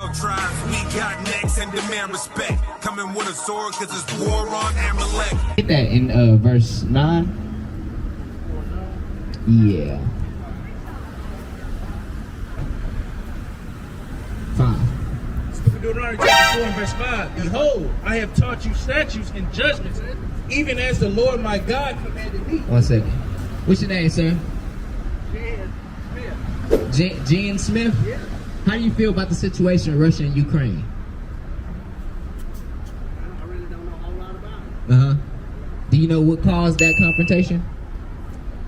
Tribes we got next and demand respect. Coming with a sword cause it's war on Amalek. Get that in verse 9. Yeah. 5. Deuteronomy chapter 4 and verse 5. Behold, I have taught you statutes and judgments, even as the Lord my God commanded me. 1 second. What's your name, sir? Jan Smith. Jan Smith? Yeah. How do you feel about the situation in Russia and Ukraine? I really don't know a whole lot about it. Do you know what caused that confrontation?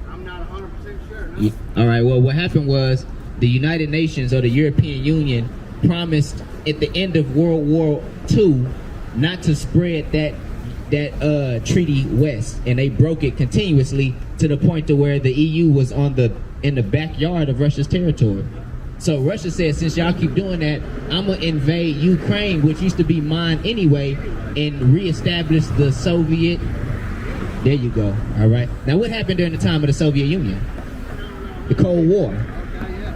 I'm not 100% sure. No. All right, well, what happened was the United Nations or the European Union promised at the end of World War II not to spread that treaty west, and they broke it continuously to the point to where the EU was in the backyard of Russia's territory. So Russia said, since y'all keep doing that, I'm gonna invade Ukraine, which used to be mine anyway, and reestablish the Soviet. There you go. All right. Now, what happened during the time of the Soviet Union? The Cold War,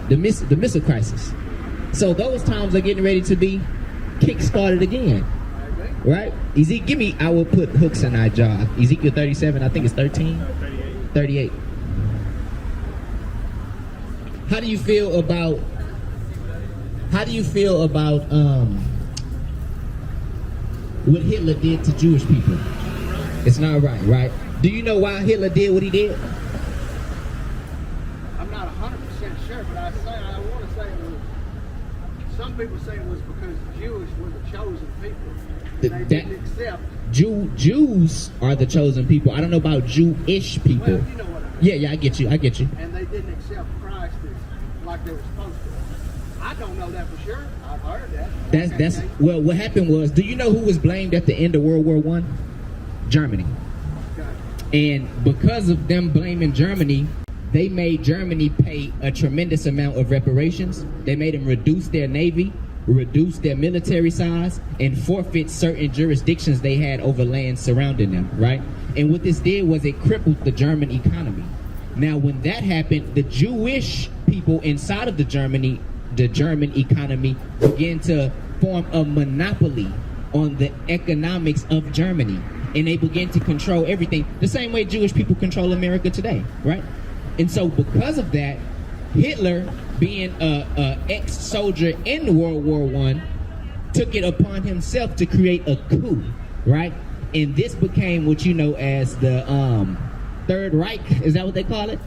the missile crisis. So those times are getting ready to be kick-started again, right? I will put hooks in our jaw. Ezekiel 37, I think it's 13, 38. How do you feel about what Hitler did to Jewish people? It's not right, right? Do you know why Hitler did what he did? I'm not 100% sure, but I want to say it was. Some people say it was because Jewish were the chosen people. They didn't accept. Jews are the chosen people. I don't know about Jewish people. Well, you know what I mean. Yeah, I get you. And they didn't accept Christ like they were supposed to. I don't know that for sure. I've heard that. Well, what happened was, do you know who was blamed at the end of World War I? Germany. Okay. And because of them blaming Germany, they made Germany pay a tremendous amount of reparations. They made them reduce their navy, reduce their military size, and forfeit certain jurisdictions they had over land surrounding them, right? And what this did was it crippled the German economy. Now, when that happened, the Jewish people inside of the German economy began to form a monopoly on the economics of Germany, and they began to control everything the same way Jewish people control America today, right? And so because of that, Hitler, being a ex-soldier in World War I, took it upon himself to create a coup, right? And this became what you know as the Third Reich. Is that what they call it?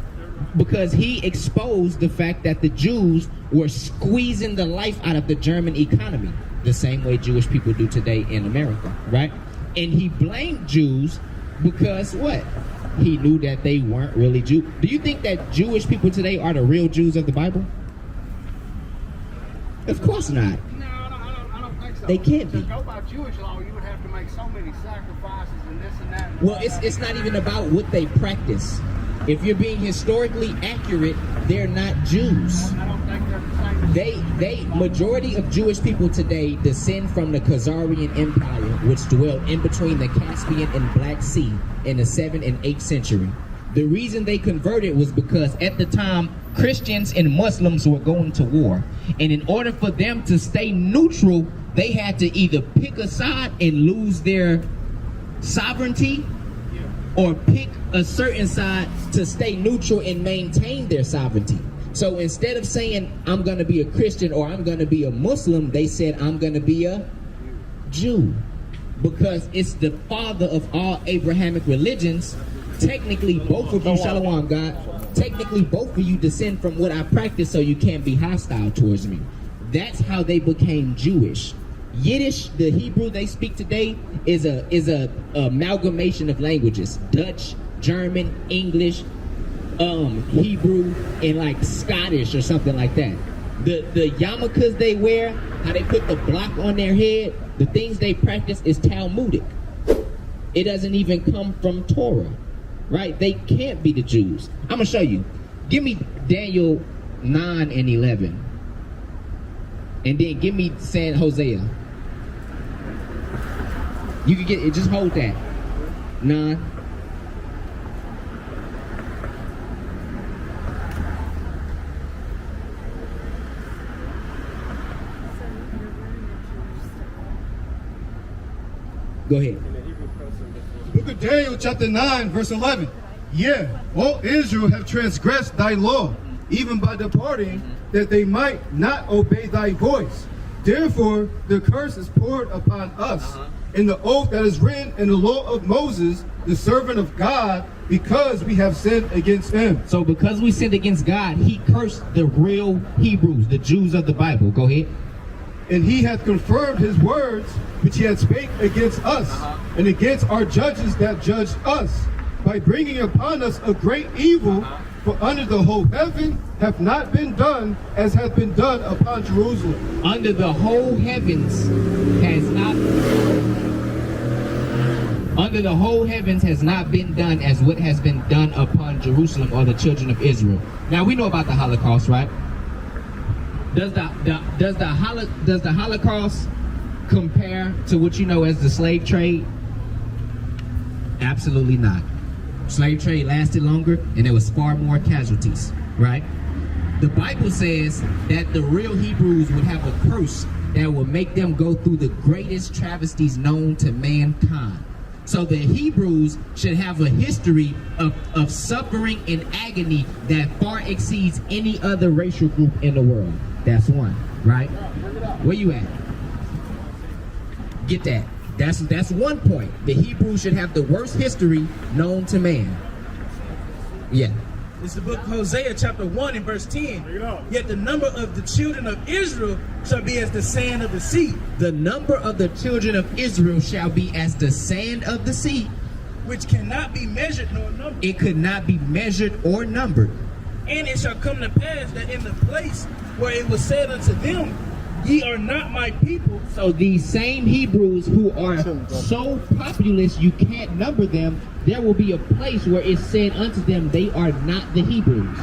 Because he exposed the fact that the Jews were squeezing the life out of the German economy, the same way Jewish people do today in America, right? And he blamed Jews because what? He knew that they weren't really Jews. Do you think that Jewish people today are the real Jews of the Bible? Of course not. No, I don't think so. They can't be. To go by Jewish law, you would have to make so many sacrifices and this and that. Well, it's not even about what they practice. If you're being historically accurate, they're not Jews. I don't think they're the same. Majority of Jewish people today descend from the Khazarian Empire, which dwelled in between the Caspian and Black Sea in the 7th and 8th century. The reason they converted was because at the time, Christians and Muslims were going to war. And in order for them to stay neutral, they had to either pick a side and lose their sovereignty, or pick a certain side to stay neutral and maintain their sovereignty. So instead of saying, I'm going to be a Christian or I'm going to be a Muslim, they said, I'm going to be a Jew. Because it's the father of all Abrahamic religions. Technically, both of you, Shalom, God, technically both of you descend from what I practice, so you can't be hostile towards me. That's how they became Jewish. Yiddish, the Hebrew they speak today, is a amalgamation of languages: Dutch, German, English, Hebrew, and like Scottish or something like that. The yarmulkes they wear, how they put the block on their head, the things they practice is Talmudic. It doesn't even come from Torah, right? They can't be the Jews. I'm gonna show you. Give me Daniel 9 and 11, and then give me San Hosea. You can get it. Just hold that. 9. Go ahead. Book of Daniel, chapter 9, verse 11. Yeah, all Israel have transgressed thy law, even by departing, that they might not obey thy voice. Therefore, the curse is poured upon us, in the oath that is written in the law of Moses, the servant of God, because we have sinned against him. So because we sinned against God, he cursed the real Hebrews, the Jews of the Bible. Go ahead. And he hath confirmed his words, which he had spake against us, and against our judges that judged us, by bringing upon us a great evil, for under the whole heaven have not been done as hath been done upon Jerusalem. Under the whole heavens has not been done as what has been done upon Jerusalem or the children of Israel. Now we know about the Holocaust, right? Does the Holocaust compare to what you know as the slave trade? Absolutely not. Slave trade lasted longer and there was far more casualties, right? The Bible says that the real Hebrews would have a curse that will make them go through the greatest travesties known to mankind. So the Hebrews should have a history of suffering and agony that far exceeds any other racial group in the world. That's one, right? Where you at? Get that. That's one point. The Hebrews should have the worst history known to man. Yeah. It's the book of Hosea, chapter 1 and verse 10. Yet the number of the children of Israel shall be as the sand of the sea. The number of the children of Israel shall be as the sand of the sea, which cannot be measured nor numbered. It could not be measured or numbered. And it shall come to pass that in the place where it was said unto them, ye are not my people. So these same Hebrews who are so populous you can't number them, there will be a place where it's said unto them, they are not the Hebrews.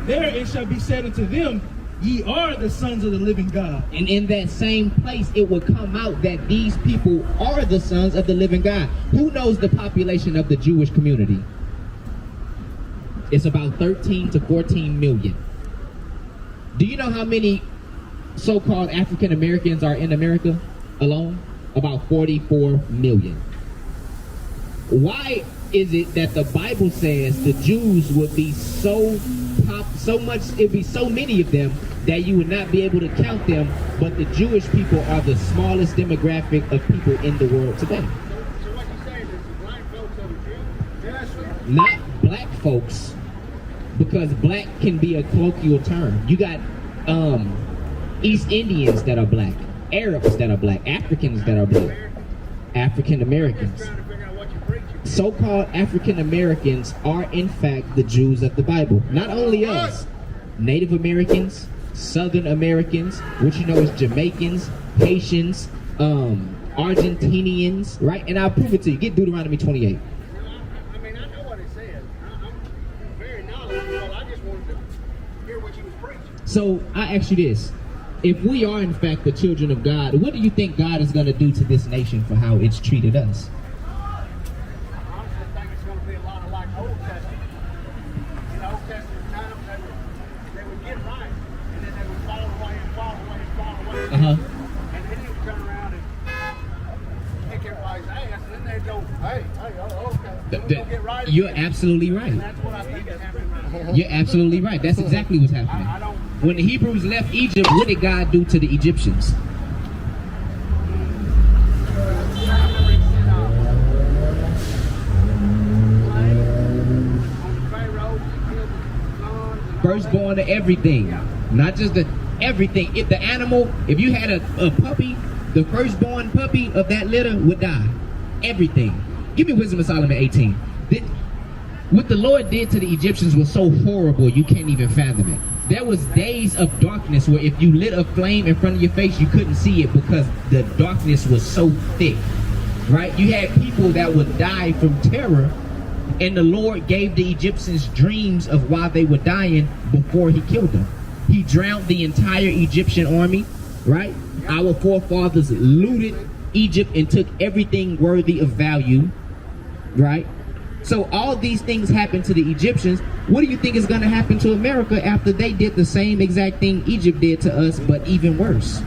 There it shall be said unto them, ye are the sons of the living God. And in that same place it will come out that these people are the sons of the living God. Who knows the population of the Jewish community? It's about 13 to 14 million. Do you know how many so-called African Americans are in America alone? About 44 million. Why is it that the Bible says the Jews would be it'd be so many of them that you would not be able to count them, but the Jewish people are the smallest demographic of people in the world today? So what you saying is the black folks are the Jews? Not black folks, because black can be a colloquial term. You got East Indians that are black, Arabs that are black, Africans that are black, African Americans. So-called African Americans are in fact the Jews of the Bible. Not only us, Native Americans, Southern Americans, which you know is Jamaicans, Haitians, Argentinians, right? And I'll prove it to you. Get Deuteronomy 28. I mean, I know what it says. I'm very knowledgeable. I just wanted to hear what you was preaching. So I ask you this. If we are in fact the children of God, what do you think God is going to do to this nation for how it's treated us? I honestly think it's going to be a lot of like Old Testament. In the Old Testament times, they would get right, and then they would fall away and fall away and fall away. And then he would turn around and kick everybody's ass, and then they'd go, hey, okay. Then we're gonna get right You're again. absolutely right. And that's what I think is happening right now. You're absolutely right. That's exactly what's happening. When the Hebrews left Egypt, what did God do to the Egyptians? Firstborn of everything, not just everything. If the animal, if you had a puppy, the firstborn puppy of that litter would die. Everything. Give me Wisdom of Solomon 18. What the Lord did to the Egyptians was so horrible you can't even fathom it. There was days of darkness where if you lit a flame in front of your face, you couldn't see it because the darkness was so thick, right? You had people that would die from terror, and the Lord gave the Egyptians dreams of why they were dying before he killed them. He drowned the entire Egyptian army, right? Our forefathers looted Egypt and took everything worthy of value, right? So all these things happened to the Egyptians. What do you think is going to happen to America after they did the same exact thing Egypt did to us, but even worse?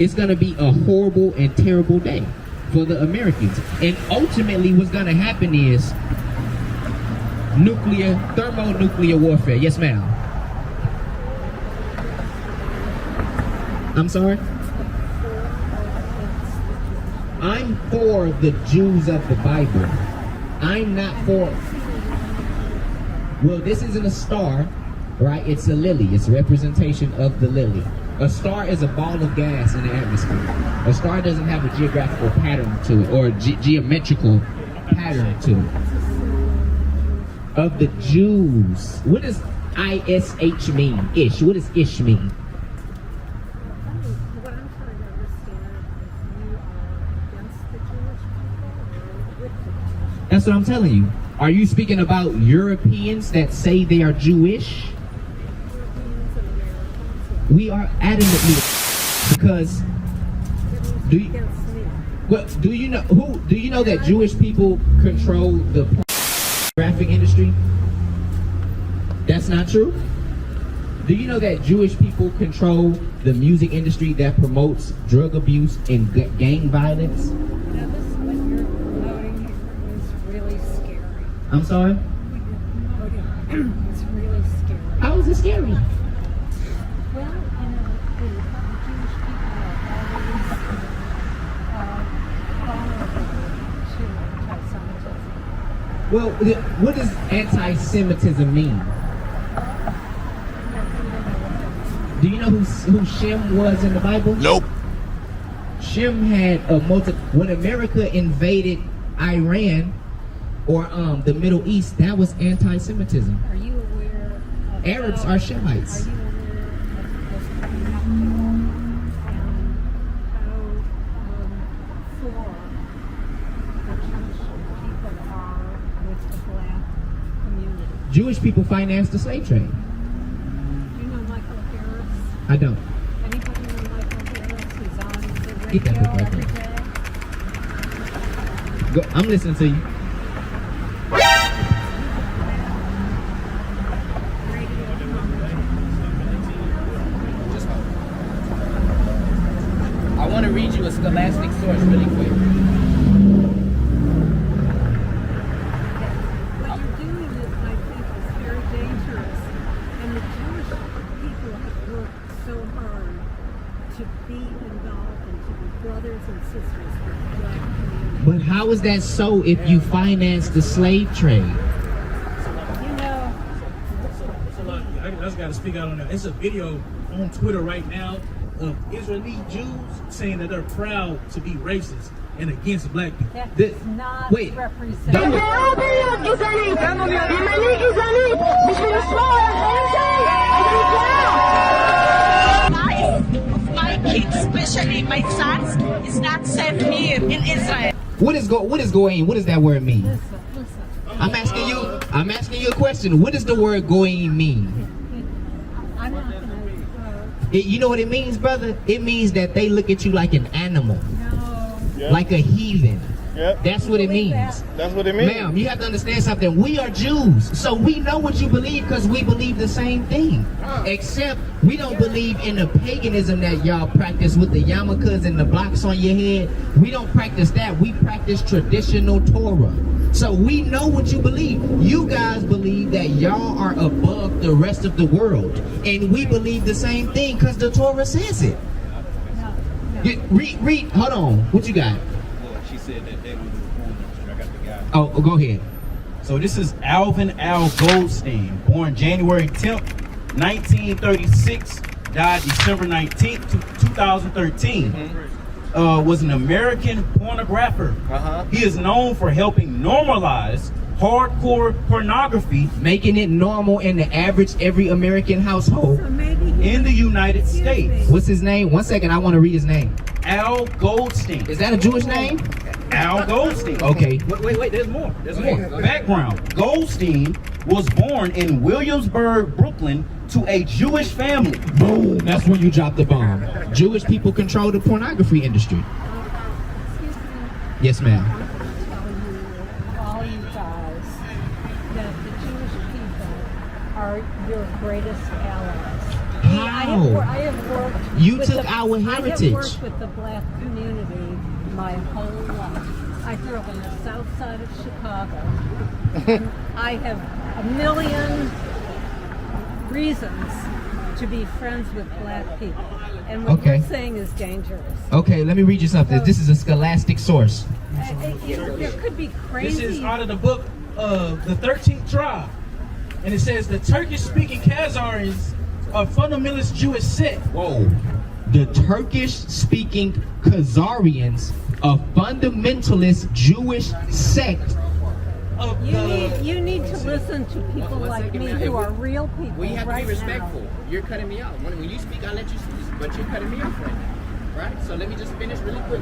it's going to be a horrible and terrible day for the Americans. And ultimately what's going to happen is thermonuclear warfare. Yes, ma'am. I'm sorry? I'm for the Jews of the Bible. I'm not for... Well, this isn't a star, right? It's a lily. It's a representation of the lily. A star is a ball of gas in the atmosphere. A star doesn't have a geographical pattern to it, or a geometrical pattern to it. Of the Jews. What does ISH mean? Ish. What does ish mean? What I'm trying to understand is you are against the Jewish people or with the Jewish people? That's what I'm telling you. Are you speaking about Europeans that say they are Jewish? Europeans and Americans? We are adamantly, because do you, Against me. well, do you know that Jewish people control the pornographic industry? That's not true. Do you know that Jewish people control the music industry that promotes drug abuse and gang violence? Now, this is what you're promoting here is really scary. I'm sorry? It's really scary. How is it scary? Well, you know, the Jewish people are always vulnerable to anti-Semitism. Well, what does anti-Semitism mean? Do you know who Shem was in the Bible? Nope. Shem had when America invaded Iran or the Middle East, that was anti-Semitism. Are you aware of Arabs how, are Shemites. Are you aware of what's happening and how for the Jewish people are with the black community? Jewish people financed the slave trade. Do you know Michael Harris? I don't. Anybody know Michael Harris? He's on the Get that radio book right every there. day. Go, I'm listening to you. I want to read you a scholastic source really quick. What you're doing is, I think, is very dangerous. And the Jewish people have worked so hard to be involved and to be brothers and sisters with the black community. But how is that so if you finance the slave trade? You know, So look, I just got to speak out on that. It's a video on Twitter right now of Israeli Jews saying that they're proud to be racist and against black people. that The- does not wait, represent. don't- My kids, especially my sons, is not safe here in Israel. What is goyim? What does that word mean? Listen. I'm asking you a question. What does the word goyim mean? I'm not going to. You know what it means, brother? It means that they look at you like an animal, No. like a heathen. Yep. That's what it Believe means. that. That's what it means. Ma'am, you have to understand something. We are Jews, so we know what you believe because we believe the same thing. Except we don't believe in the paganism that y'all practice with the yarmulkes and the blocks on your head. We don't practice that. We practice traditional Torah. So we know what you believe. You guys believe that y'all are above the rest of the world. And we believe the same thing because the Torah says it. No. Read, hold on. What you got? She said that they were the poor. I got the guy. Oh, go ahead. So this is Alvin Al Goldstein, born January 10th, 1936, died December 19th, 2013. Was an American pornographer. He is known for helping normalize hardcore pornography Making it normal in the average every American household. So maybe he in the United States. What's his name? 1 second, I want to read his name. Al Goldstein. Is that a Jewish name? Al Goldstein. Okay. Wait, there's more. Background. Goldstein was born in Williamsburg, Brooklyn, to a Jewish family. Boom. That's when you drop the bomb. Jewish people control the pornography industry. Excuse me. Yes, ma'am. I'm going to tell you, all you guys, that the Jewish people are your greatest allies. How? have worked. You with took our I have heritage. worked with the black community my whole life. I grew up on the south side of Chicago. And I have a million reasons to be friends with black people. And what Okay. you're saying is dangerous. Okay, let me read you something. This is a scholastic source. There could be crazy. This is out of the book of the 13th tribe. And it says the Turkish-speaking Khazars are fundamentalist Jewish sect. Whoa. The Turkish-speaking Khazarians, a fundamentalist Jewish sect. Of You need to listen to people like me who are real people We have to right be respectful. now. You're cutting me out. When you speak, I'll let you speak, but you're cutting me off right now. Right? So let me just finish really quick.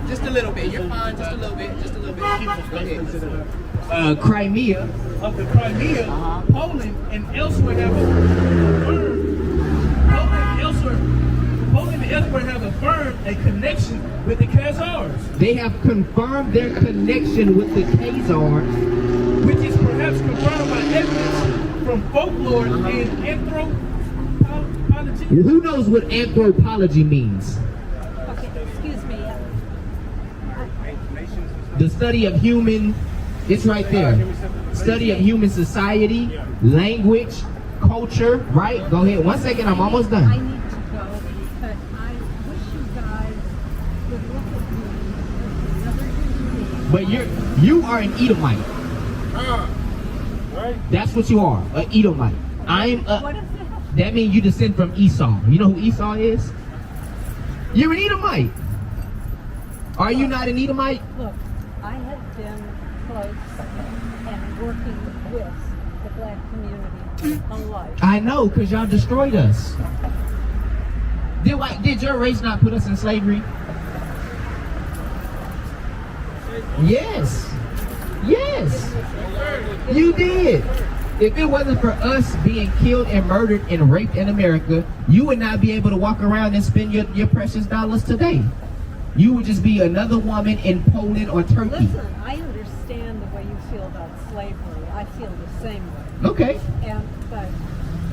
Just a little bit. You're fine. Just a little bit. Just a little bit. Go ahead. Crimea. of the Crimea, Poland and elsewhere have affirmed. Poland and elsewhere have affirmed a connection with the Khazars, They have confirmed their connection with the Khazars. which is perhaps confirmed by evidence from folklore and anthropology. Who knows what anthropology means? Okay, excuse me. The study of human, it's right there. Study of human society, language, culture, right? Go ahead. 1 second, I'm almost I done. need to go, but I wish you guys would look at me as another human being. But you are an Edomite. That's what you are, an Edomite. I'm What a, is that? that means you descend from Esau. You know who Esau is? You're an Edomite. Are you not an Edomite? Look, I have been close and working with the black community a life. I know, because y'all destroyed us. Did your race not put us in slavery? Yes. Yes. You did. If it wasn't for us being killed and murdered and raped in America, you would not be able to walk around and spend your precious dollars today. You would just be another woman in Poland or Turkey. Listen, I understand the way you feel about slavery. I feel the same way. Okay. But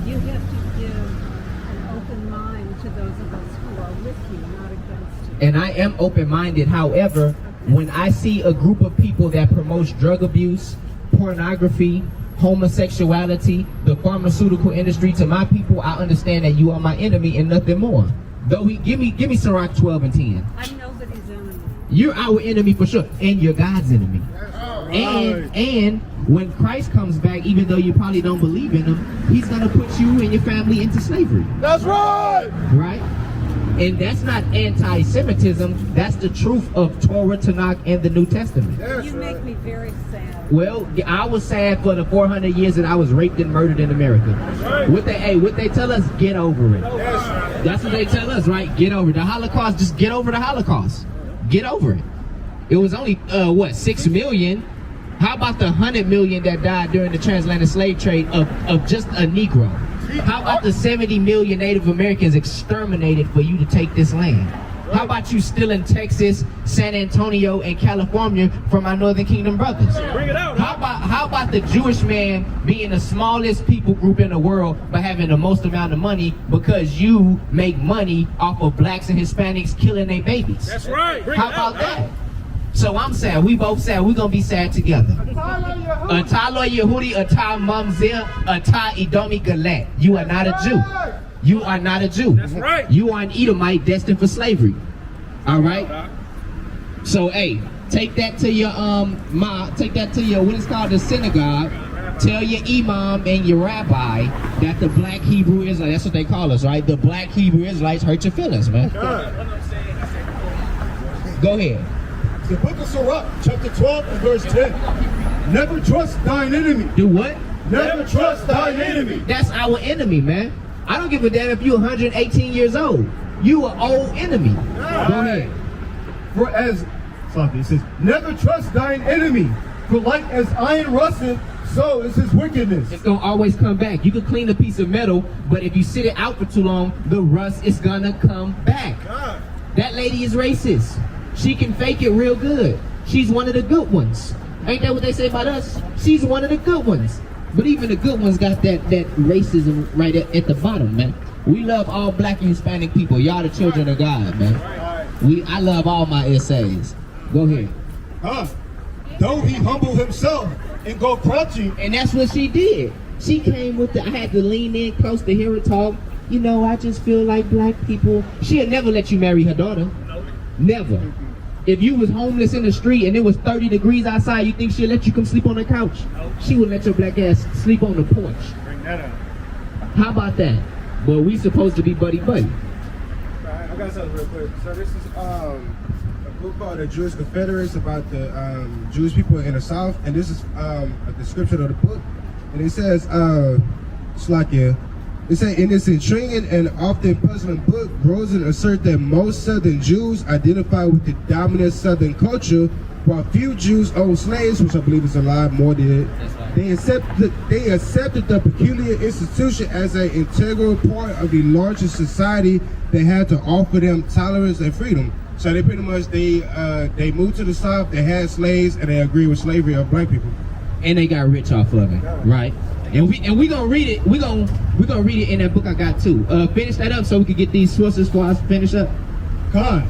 you have to give an open mind to those of us who are with you, not against you. And I am open-minded. However, when I see a group of people that promotes drug abuse, pornography, homosexuality, the pharmaceutical industry to my people, I understand that you are my enemy and nothing more. Though give me Sirach 12 and 10. I'm nobody's enemy. You're our enemy for sure, and you're God's enemy. And when Christ comes back, even though you probably don't believe in him, he's gonna put you and your family into slavery. That's right! Right? And that's not anti-Semitism, that's the truth of Torah, Tanakh, and the New Testament. You make me very sad. Well, I was sad for the 400 years that I was raped and murdered in America. What they tell us, get over it. That's what they tell us, right? Get over it. The Holocaust, just get over the Holocaust. Get over it. It was only, 6 million? How about the 100 million that died during the transatlantic slave trade of just a Negro? How about the 70 million Native Americans exterminated for you to take this land? How about you still in Texas, San Antonio, and California from our Northern Kingdom brothers? Bring it out. How about the Jewish man being the smallest people group in the world but having the most amount of money because you make money off of blacks and Hispanics killing their babies? That's right. Bring How it out. about that? So I'm sad. We both sad. We're going to be sad together. Atah lo Yehudi, atah mamzer, atah Edomi galet. You are not a Jew. You are not a Jew. That's right. You are an Edomite destined for slavery. All right? So, hey, take that to your, what is called the synagogue. Tell your imam and your rabbi that the black Hebrew Israelites, that's what they call us, right? The black Hebrew Israelites hurt your feelings, man. Go ahead. The book of Sirach, chapter 12 and verse 10. Never trust thine enemy. Do what? Never trust thine enemy. That's our enemy, man. I don't give a damn if you're 118 years old. You an old enemy. Go ahead. For as, it says, never trust thine enemy. For like as iron rusteth, so is his wickedness. It's gonna always come back. You can clean a piece of metal, but if you sit it out for too long, the rust is gonna come back. That lady is racist. She can fake it real good. She's one of the good ones. Ain't that what they say about us? She's one of the good ones. But even the good ones got that racism right at the bottom, man. We love all black and Hispanic people. Y'all the children of God, man. I love all my essays. Go ahead. Though he humble himself and go crouching. And that's what she did. She came with I had to lean in close to hear her talk. You know, I just feel like black people. She'll never let you marry her daughter. Never. If you was homeless in the street and it was 30 degrees outside, you think she'll let you come sleep on the couch? She would let your black ass sleep on the porch. Bring that up. How about that? Well, we supposed to be buddy-buddy. I got something real quick. So this is a book called The Jewish Confederates about the Jewish people in the South, and this is a description of the book. And it says, Slakia, it says, in this intriguing and often puzzling book, Rosen asserts that most Southern Jews identify with the dominant Southern culture, while few Jews own slaves, which I believe is a lie, more did. They accepted the peculiar institution as an integral part of the larger society that had to offer them tolerance and freedom. So they pretty much, they moved to the South, they had slaves, and they agreed with slavery of black people. And they got rich off of it, right? And we gonna read it. We gonna read it in that book I got too. Finish that up so we can get these sources for us. Finish up. God,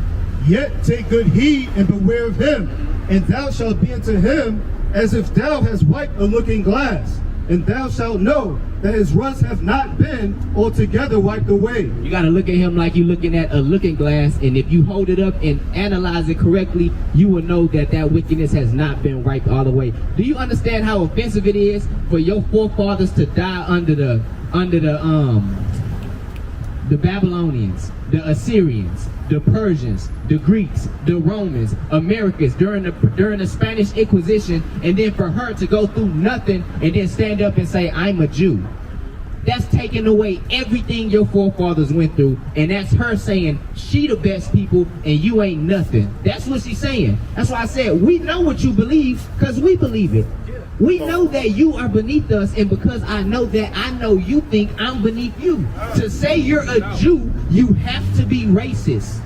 yet take good heed and beware of him, and thou shalt be unto him as if thou hast wiped a looking glass, and thou shalt know that his rust have not been altogether wiped away. You gotta look at him like you're looking at a looking glass, and if you hold it up and analyze it correctly, you will know that wickedness has not been wiped all the way. Do you understand how offensive it is for your forefathers to die under the Babylonians, the Assyrians, the Persians, the Greeks, the Romans, Americans during the Spanish Inquisition, and then for her to go through nothing and then stand up and say, I'm a Jew? That's taking away everything your forefathers went through, and that's her saying she the best people and you ain't nothing. That's what she's saying. That's why I said we know what you believe because we believe it. We know that you are beneath us, and because I know that, I know you think I'm beneath you. To say you're a Jew, you have to be racist.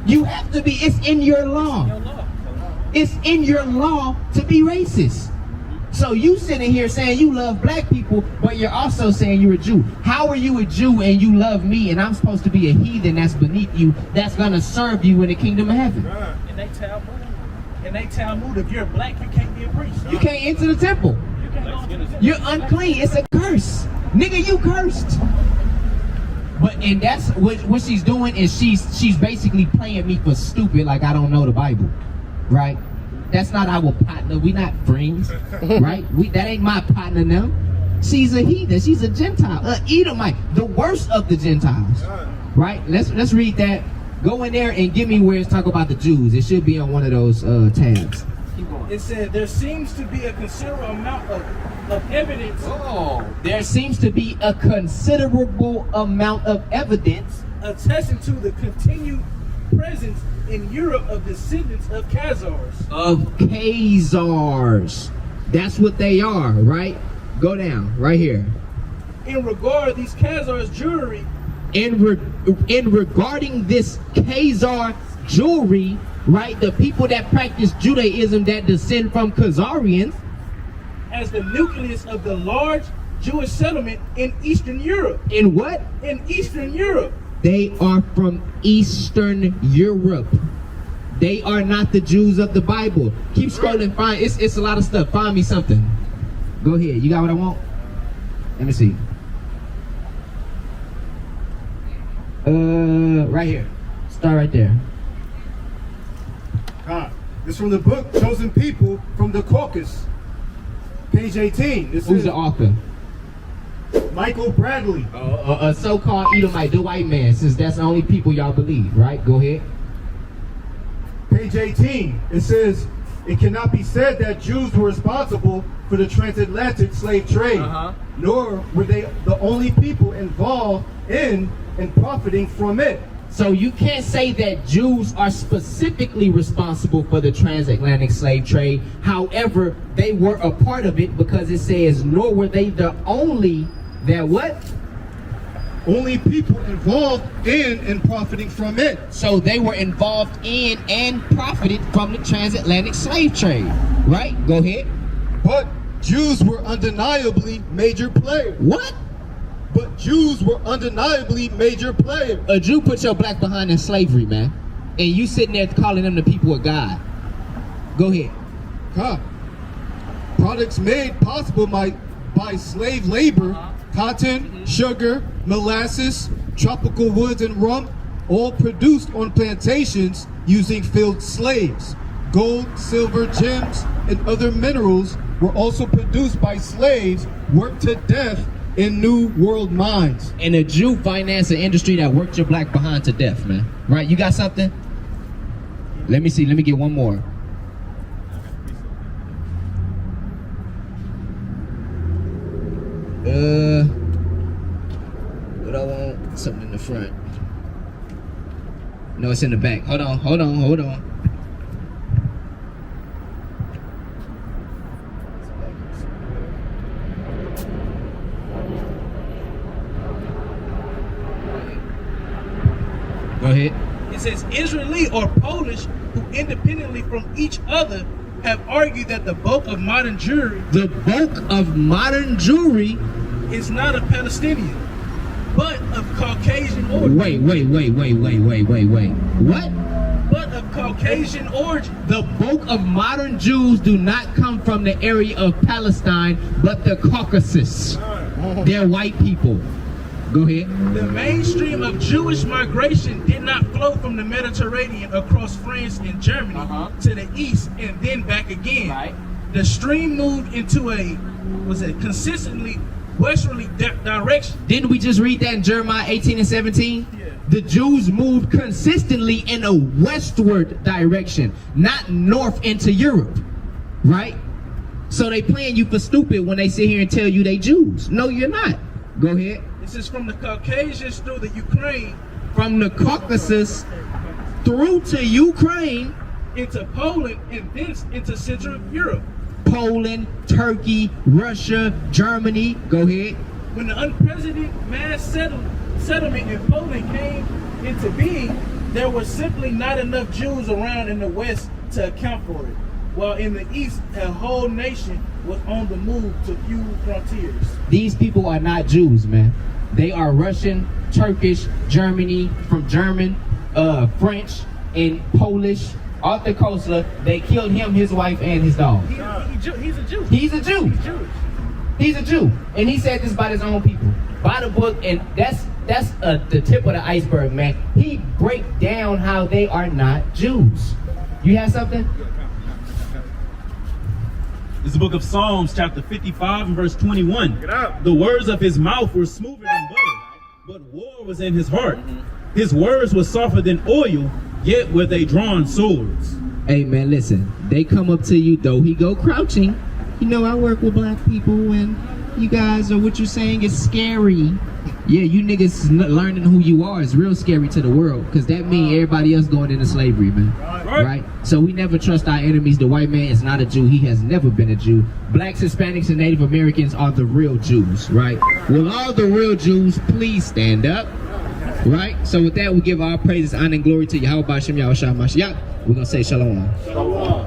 You have to be. It's in your law. It's in your law to be racist. So you sitting here saying you love black people, but you're also saying you're a Jew. How are you a Jew and you love me, and I'm supposed to be a heathen that's beneath you, that's going to serve you in the kingdom of heaven? And they Talmud, if you're black, you can't be a priest. You can't enter the temple. You're unclean. It's a curse. Nigga, you cursed. And that's what she's doing, is she's basically playing me for stupid, like I don't know the Bible. Right? That's not our partner. We not friends. Right? That ain't my partner now. She's a heathen. She's a Gentile. Edomite. The worst of the Gentiles. Right? Let's read that. Go in there and give me where it's talking about the Jews. It should be on one of those tabs. It said there seems to be a considerable amount of evidence. Oh, there seems to be a considerable amount of evidence attesting to the continued presence in Europe of descendants of Khazars. Of Khazars. That's what they are, right? Go down, right here. In regard these Khazars jewelry. In regarding this Khazar jewelry, right, the people that practice Judaism that descend from Khazarians, as the nucleus of the large Jewish settlement in Eastern Europe. In what? In Eastern Europe. They are from Eastern Europe. They are not the Jews of the Bible. Keep scrolling, find it's a lot of stuff. Find me something. Go ahead. You got what I want? Let me see. Right here. Start right there. This from the book Chosen People from the Caucasus, page 18. Who's the author? Michael Bradley. A so-called Edomite, the white man, since that's the only people y'all believe, right? Go ahead. Page 18. It says, it cannot be said that Jews were responsible for the transatlantic slave trade, nor were they the only people involved in and profiting from it. So you can't say that Jews are specifically responsible for the transatlantic slave trade. However, they were a part of it, because it says, nor were they the only, that what? Only people involved in and profiting from it. So they were involved in and profited from the transatlantic slave trade, right? Go ahead. But Jews were undeniably major players. What? But Jews were undeniably major players. A Jew put your black behind in slavery, man. And you sitting there calling them the people of God. Go ahead. Huh. Products made possible by slave labor, cotton, sugar, molasses, tropical woods, and rum, all produced on plantations using field slaves. Gold, silver, gems, and other minerals were also produced by slaves worked to death in New World mines. And a Jew financed an industry that worked your black behind to death, man. Right? You got something? Let me see. Let me get one more. What I want? Something in the front. No, it's in the back. Hold on. Go ahead. It says Israeli or Polish who independently from each other have argued that the bulk of modern Jewry The bulk of modern Jewry. is not a Palestinian, but of Caucasian origin. Wait. What? But of Caucasian origin. The bulk of modern Jews do not come from the area of Palestine, but the Caucasus. They're white people. Go ahead. The mainstream of Jewish migration did not flow from the Mediterranean across France and Germany to the east and then back again. Right. The stream moved into a consistently westerly direction. Didn't we just read that in Jeremiah 18 and 17? Yeah. The Jews moved consistently in a westward direction, not north into Europe. Right? So they playing you for stupid when they sit here and tell you they Jews. No, you're not. Go ahead. This is from the Caucasians through the Ukraine From the Caucasus through to Ukraine, into Poland and thence into Central Europe. Poland, Turkey, Russia, Germany. Go ahead. When the unprecedented mass settlement in Poland came into being, there was simply not enough Jews around in the West to account for it. While in the East, a whole nation was on the move to few frontiers. These people are not Jews, man. They are Russian, Turkish, Germany, from German, French, and Polish. Arthur Koestler, they killed him, his wife, and his dog. He's a Jew. He's a Jew. He's Jewish. He's a Jew. And he said this about his own people. By the book, and that's the tip of the iceberg, man. He break down how they are not Jews. You have something? This is the book of Psalms, chapter 55 and verse 21. Get out. The words of his mouth were smoother than butter, but war was in his heart. His words were softer than oil, yet were they drawn swords. Hey, man, listen. They come up to you, though he go crouching. You know, I work with black people, and you guys are what you're saying is scary. Yeah, you niggas learning who you are is real scary to the world, because that means everybody else going into slavery, man. Right? So we never trust our enemies. The white man is not a Jew. He has never been a Jew. Blacks, Hispanics, and Native Americans are the real Jews, right? Will all the real Jews please stand up? Right? So with that, we give our praises, honor, and glory to Yahweh Bashem Yahushua Mashiach. We're going to say shalom. Shalom.